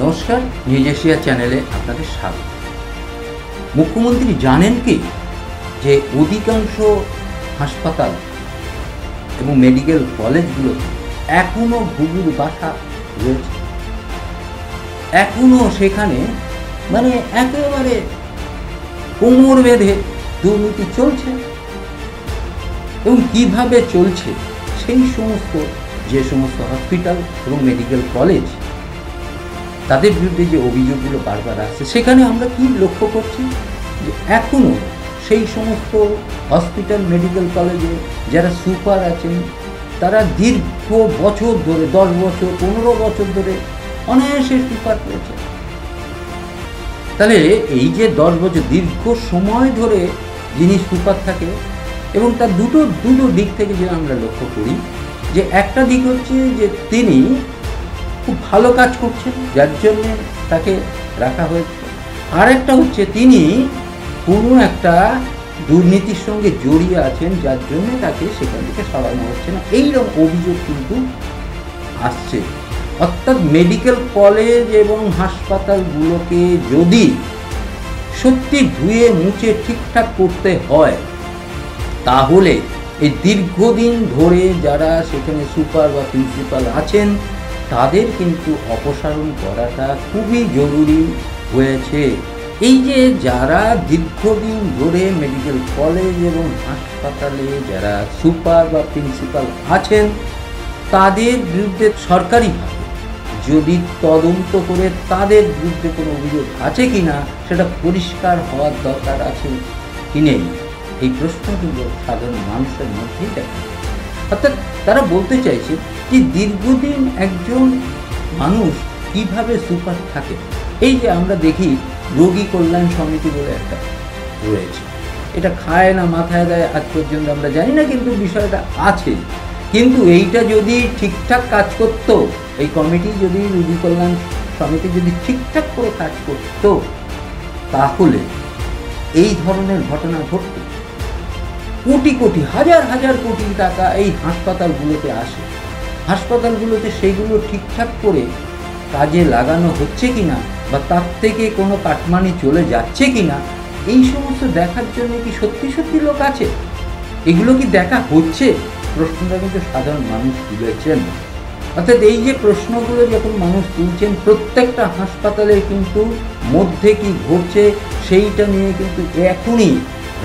নমস্কার, news Asia চ্যানেলে আপনাদের স্বাগত। মুখ্যমন্ত্রী জানেন কি যে অধিকাংশ হাসপাতাল এবং মেডিকেল কলেজগুলো এখনও ঘুঘুর বাসা রয়েছে, এখনও সেখানে একেবারে কোমর বেঁধে দুর্নীতি চলছে। এবং কীভাবে চলছে সেই সমস্ত যে সমস্ত হসপিটাল এবং মেডিকেল কলেজ, তাদের বিরুদ্ধে যে অভিযোগগুলো বারবার আসছে, সেখানে আমরা কি লক্ষ্য করছি যে এখনও সেই সমস্ত হসপিটাল মেডিকেল কলেজে যারা সুপার আছেন তারা দীর্ঘ বছর ধরে 10 বছর 15 বছর ধরে অনায়াসে সুপার পেয়েছে। তাহলে এই যে 10 বছর দীর্ঘ সময় ধরে যিনি সুপার থাকে, এবং তার দুটো দিক থেকে যে আমরা লক্ষ্য করি, যে একটা দিক হচ্ছে যে তিনি খুব ভালো কাজ করছেন যার জন্য তাকে রাখা হয়েছে, আর একটা হচ্ছে তিনি কোনো একটা দুর্নীতির সঙ্গে জড়িয়ে আছেন যার জন্য তাকে সেখান থেকে সরানো হচ্ছে না, এইরকম অভিযোগ কিন্তু আসছে। অর্থাৎ মেডিকেল কলেজ এবং হাসপাতালগুলোকে যদি সত্যি ধুয়ে মুছে ঠিকঠাক করতে হয়, তাহলে এই দীর্ঘদিন ধরে যারা সেখানে সুপার বা প্রিন্সিপাল আছেন তাদের কিন্তু অপসারণ করাটা খুবই জরুরি হয়েছে। এই যে যারা দীর্ঘদিন ধরে মেডিকেল কলেজ এবং হাসপাতালে যারা সুপার বা প্রিন্সিপাল আছেন, তাদের বিরুদ্ধে সরকারিভাবে যদি তদন্ত করে তাদের বিরুদ্ধে কোনো অভিযোগ আছে কি না সেটা পরিষ্কার হওয়ার দরকার আছে কি নেই, এই প্রশ্নগুলো সাধারণ মানুষের মধ্যেই দেখা যায়। অর্থাৎ তারা বলতে চাইছে যে দীর্ঘদিন একজন মানুষ কিভাবে সুপার থাকে। এই যে আমরা দেখি রোগী কল্যাণ সমিতি বলে একটা রয়েছে, এটা খায় না মাথায় দেয় আজ পর্যন্ত আমরা জানি না, কিন্তু বিষয়টা আছে। কিন্তু এইটা যদি ঠিকঠাক কাজ করত, এই কমিটি যদি রোগী কল্যাণ সমিতি যদি ঠিকঠাক করে কাজ করত, তাহলে এই ধরনের ঘটনা ঘটত। কোটি কোটি হাজার হাজার কোটি টাকা এই হাসপাতালগুলোতে আসে, হাসপাতালগুলোতে সেইগুলো ঠিকঠাক করে কাজে লাগানো হচ্ছে কিনা বা তার থেকে কোনো কাটমানি চলে যাচ্ছে কিনা, এই সমস্ত দেখার জন্য কি সত্যি সত্যি লোক আছে? এগুলো কি দেখা হচ্ছে? প্রশ্নটা কিন্তু সাধারণ মানুষ তুলেছেন। অর্থাৎ এই যে প্রশ্নগুলো যখন মানুষ তুলছেন, প্রত্যেকটা হাসপাতালে কিন্তু মধ্যে কি ঘটছে সেইটা নিয়ে কিন্তু এখনই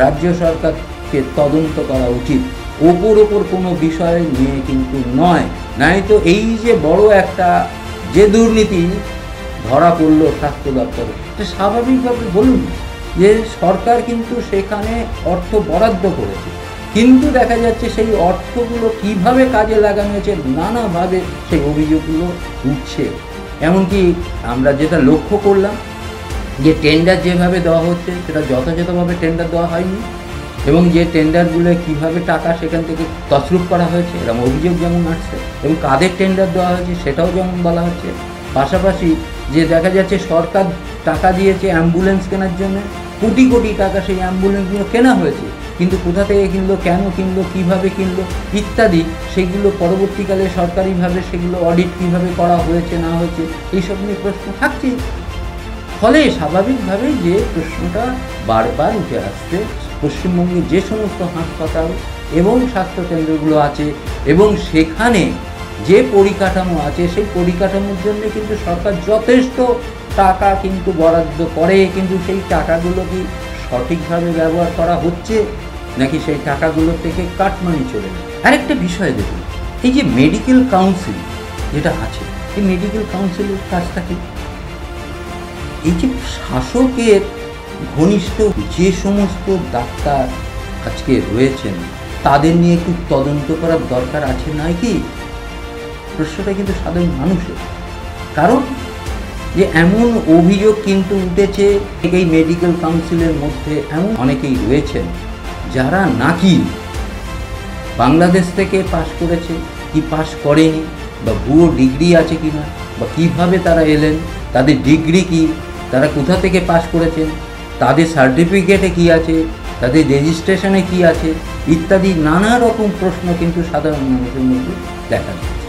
রাজ্য সরকারকে তদন্ত করা উচিত, ওপর কোনো বিষয় নিয়ে কিন্তু নয়। নাই তো এই যে বড় একটা যে দুর্নীতি ধরা পড়লো স্বাস্থ্য দপ্তরে, এটা স্বাভাবিকভাবে বলুন যে সরকার কিন্তু সেখানে অর্থ বরাদ্দ করেছে, কিন্তু দেখা যাচ্ছে সেই অর্থগুলো কিভাবে কাজে লাগানো হয়েছে নানাভাবে সেই অভিযোগগুলো উঠছে। এমনকি আমরা যেটা লক্ষ্য করলাম যে টেন্ডার যেভাবে দেওয়া হচ্ছে সেটা যথাযথভাবে টেন্ডার দেওয়া হয়নি, এবং যে টেন্ডারগুলো কিভাবে টাকা সেখান থেকে তছরূপ করা হয়েছে এরকম অভিযোগ যেমন আসছে, এবং কাদের টেন্ডার দেওয়া হয়েছে সেটাও যেমন বলা হচ্ছে। পাশাপাশি যে দেখা যাচ্ছে সরকার টাকা দিয়েছে অ্যাম্বুলেন্স কেনার জন্য, কোটি কোটি টাকা সেই অ্যাম্বুলেন্সগুলো কেনা হয়েছে, কিন্তু কোথা থেকে কিনলো, কেন কিনলো, কীভাবে কিনলো ইত্যাদি, সেগুলো পরবর্তীকালে সরকারিভাবে সেগুলো অডিট কীভাবে করা হয়েছে না হয়েছে এইসব নিয়ে প্রশ্ন থাকছে। ফলে স্বাভাবিকভাবেই যে প্রশ্নটা বারবার উঠে আসছে, পশ্চিমবঙ্গে যে সমস্ত হাসপাতাল এবং স্বাস্থ্যকেন্দ্রগুলো আছে এবং সেখানে যে পরিকাঠামো আছে, সেই পরিকাঠামোর জন্য কিন্তু সরকার যথেষ্ট টাকা কিন্তু বরাদ্দ করে, কিন্তু সেই টাকাগুলো কি সঠিকভাবে ব্যবহার করা হচ্ছে নাকি সেই টাকাগুলো থেকে কাটমানি চলে যায়? আরেকটা বিষয় দেখুন, এই যে মেডিকেল কাউন্সিল যেটা আছে, এই মেডিকেল কাউন্সিলের কাজটা কি? এই যে শাসকের ঘনিষ্ঠ যে সমস্ত ডাক্তার আজকে রয়েছেন তাদের নিয়ে একটু তদন্ত করার দরকার আছে নয় কি? প্রশ্নটা কিন্তু সাধারণ মানুষের। কারণ যে এমন অভিযোগ কিন্তু উঠেছে, এই মেডিকেল কাউন্সিলের মধ্যে এমন অনেকেই রয়েছেন যারা নাকি বাংলাদেশ থেকে পাশ করেছে কি পাশ করেনি, বা ভুয়ো ডিগ্রি আছে কিনা, বা কিভাবে তারা এলেন, তাদের ডিগ্রি কি, তারা কোথা থেকে পাশ করেছেন, তাদের সার্টিফিকেটে কি আছে, তাদের রেজিস্ট্রেশনে কি আছে ইত্যাদি নানা রকম প্রশ্ন কিন্তু সাধারণ মানুষের মধ্যে দেখা যাচ্ছে।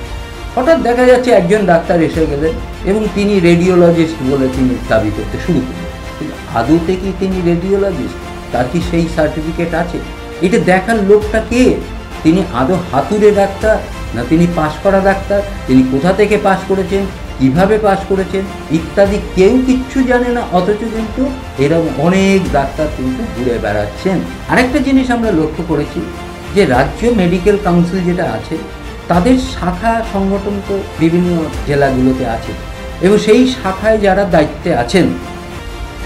হঠাৎ দেখা যাচ্ছে একজন ডাক্তার এসে গেলেন এবং তিনি রেডিওলজিস্ট বলে তিনি দাবি করতে শুরু করলেন। কিন্তু আদৌতে কি তিনি রেডিওলজিস্ট? তার কি সেই সার্টিফিকেট আছে? এটা দেখার লোকটা কে? তিনি আদৌ হাতুড়ে ডাক্তার, না তিনি পাশ করা ডাক্তার? তিনি কোথা থেকে পাশ করেছেন, কিভাবে পাশ করেছেন ইত্যাদি কেউ কিচ্ছু জানে না। অথচ কিন্তু এরকম অনেক ডাক্তার কিন্তু ঘুরে বেড়াচ্ছেন। আরেকটা জিনিস আমরা লক্ষ্য করেছি যে রাজ্য মেডিকেল কাউন্সিল যেটা আছে, তাদের শাখা সংগঠন তো বিভিন্ন জেলাগুলোতে আছে, এবং সেই শাখায় যারা দায়িত্বে আছেন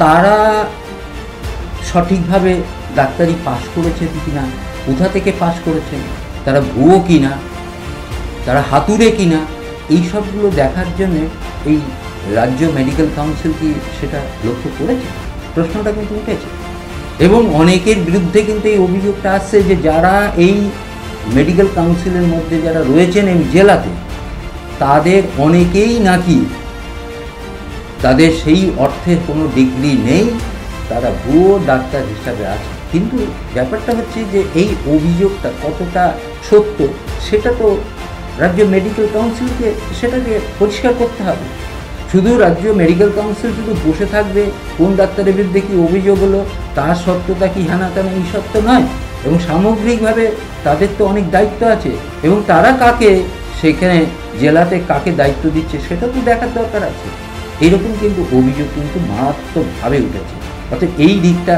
তারা সঠিকভাবে ডাক্তারি পাশ করেছেন কিনা, কোথা থেকে পাশ করেছেন, তারা ভুয়ো কিনা, তারা হাতুড়ে কিনা, এই সবগুলো দেখার জন্য এই রাজ্য মেডিকেল কাউন্সিল কি সেটা লক্ষ্য করেছে? প্রশ্নটা কিন্তু উঠেছে, এবং অনেকের বিরুদ্ধে কিন্তু এই অভিযোগটা আসছে যে যারা এই মেডিকেল কাউন্সিলের মধ্যে যারা রয়েছেন এই জেলাতে, তাদের অনেকেই নাকি তাদের সেই অর্থের কোনো ডিগ্রি নেই, তারা ভুয়ো ডাক্তার হিসাবে আছে। কিন্তু ব্যাপারটা হচ্ছে যে এই অভিযোগটা কতটা সত্য সেটা তো রাজ্য মেডিকেল কাউন্সিলকে সেটাকে পরিষ্কার করতে হবে। শুধু রাজ্য মেডিকেল কাউন্সিল শুধু বসে থাকবে কোন ডাক্তারের বিরুদ্ধে কী অভিযোগ হলো, তার সত্যতা কি হ্যানা তেনা এই সত্য নয়, এবং সামগ্রিকভাবে তাদের তো অনেক দায়িত্ব আছে, এবং তারা কাকে সেখানে জেলাতে কাকে দায়িত্ব দিচ্ছে সেটা তো দেখার দরকার আছে। এরকম কিন্তু অভিযোগ কিন্তু মারাত্মকভাবে উঠেছে। অর্থাৎ এই দিকটা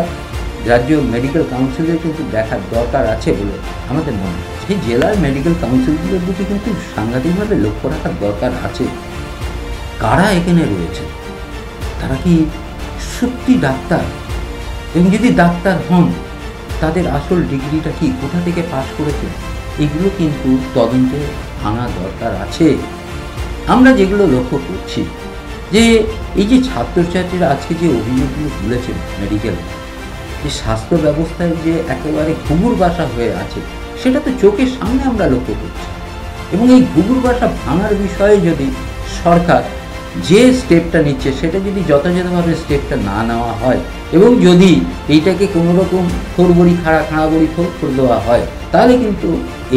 রাজ্য মেডিকেল কাউন্সিলের কিন্তু দেখার দরকার আছে বলে আমাদের মনে হয়। সেই জেলার মেডিকেল কাউন্সিলগুলোর দিকে কিন্তু সাংঘাতিকভাবে লক্ষ্য রাখার দরকার আছে। কারা এখানে রয়েছে, তারা কি সত্যি ডাক্তার, এবং যদি ডাক্তার হন তাদের আসল ডিগ্রিটা কি, কোথা থেকে পাশ করেছে, এগুলো কিন্তু তদন্তে আনা দরকার আছে। আমরা যেগুলো লক্ষ্য করছি যে এই যে ছাত্রছাত্রীরা আজকে যে অভিযোগগুলো তুলেছে মেডিকেল, যে স্বাস্থ্য ব্যবস্থায় যে একেবারে ঘুঘুর বাসা হয়ে আছে, সেটা তো চোখের সামনে আমরা লক্ষ্য করছি। এবং এই ঘুঘুর বাসা ভাঙার বিষয়ে যদি সরকার যে স্টেপটা নিচ্ছে সেটা যদি যথাযথভাবে স্টেপটা না নেওয়া হয়, এবং যদি এইটাকে কোনোরকম খড়বড়ি খাড়াবড়ি করে দেওয়া হয়, তাহলে কিন্তু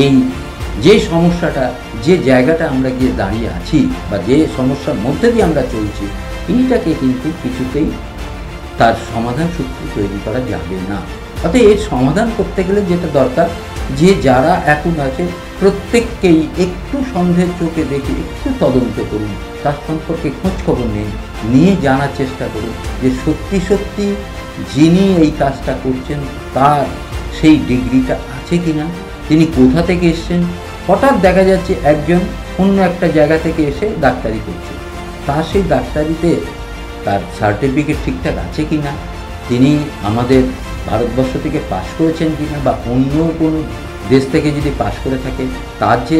এই যে সমস্যাটা, যে জায়গাটা আমরা গিয়ে দাঁড়িয়ে আছি বা যে সমস্যার মধ্যে দিয়ে আমরা চলছি, এইটাকে কিন্তু কিছুতেই তার সমাধান সূত্র তৈরি করা যাবে না। অর্থাৎ এর সমাধান করতে গেলে যেটা দরকার, যে যারা এখন আছে প্রত্যেককেই একটু সন্দেহের চোখে দেখে একটু তদন্ত করুন, তার সম্পর্কে খোঁজখবর নিয়ে জানার চেষ্টা করুন যে সত্যি সত্যি যিনি এই কাজটা করছেন তার সেই ডিগ্রিটা আছে কি না, তিনি কোথা থেকে এসছেন। হঠাৎ দেখা যাচ্ছে একজন অন্য একটা জায়গা থেকে এসে ডাক্তারি করছে, তার সেই ডাক্তারিতে তার সার্টিফিকেট ঠিকঠাক আছে কি না, তিনি আমাদের ভারতবর্ষ থেকে পাশ করেছেন কি না, বা অন্য কোনো দেশ থেকে যদি পাশ করে থাকে তার যে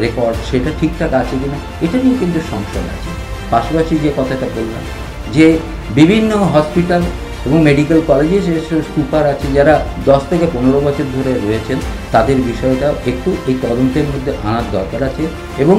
রেকর্ড সেটা ঠিকঠাক আছে কি না, এটা নিয়ে কিন্তু সংশয় আছে। পাশাপাশি যে কথাটা বললাম যে বিভিন্ন হসপিটাল এবং মেডিকেল কলেজে যে সুপার আছে যারা 10 থেকে 15 বছর ধরে রয়েছেন, তাদের বিষয়টা একটু এই তদন্তের মধ্যে আনার দরকার আছে, এবং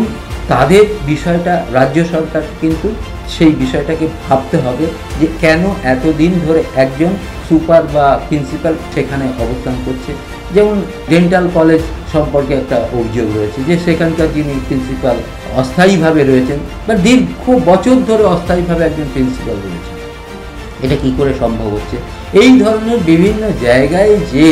তাদের বিষয়টা রাজ্য সরকার কিন্তু সেই বিষয়টাকে ভাবতে হবে যে কেন এতদিন ধরে একজন সুপার বা প্রিন্সিপাল সেখানে অবস্থান করছে। যেমন ডেন্টাল কলেজ সম্পর্কে একটা অভিযোগ রয়েছে যে সেখানকার যিনি প্রিন্সিপাল অস্থায়ীভাবে রয়েছেন, বা দীর্ঘ বছর ধরে অস্থায়ীভাবে একজন প্রিন্সিপাল রয়েছেন, এটা কি করে সম্ভব হচ্ছে? এই ধরনের বিভিন্ন জায়গায় যে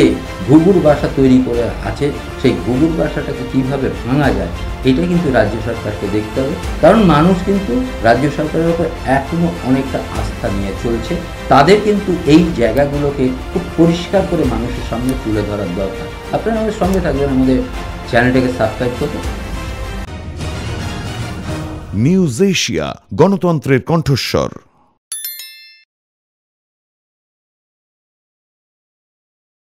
ঘুঘুর বাসা তৈরি করে আছে, সেই ঘুঘুর বাসাটাকে কীভাবে ভাঙা যায় এটা কিন্তু রাজ্য সরকারকে দেখতে হবে। কারণ মানুষ কিন্তু রাজ্য সরকারের উপর এখনও অনেকটা আস্থা নিয়ে চলছে, তাদের কিন্তু এই জায়গাগুলোকে খুব পরিষ্কার করে মানুষের সামনে তুলে ধরার দরকার। আপনারা আমাদের সঙ্গে থাকবেন, আমাদের চ্যানেলটাকে সাবস্ক্রাইব করবেন। নিউজ এশিয়া, গণতন্ত্রের কণ্ঠস্বর।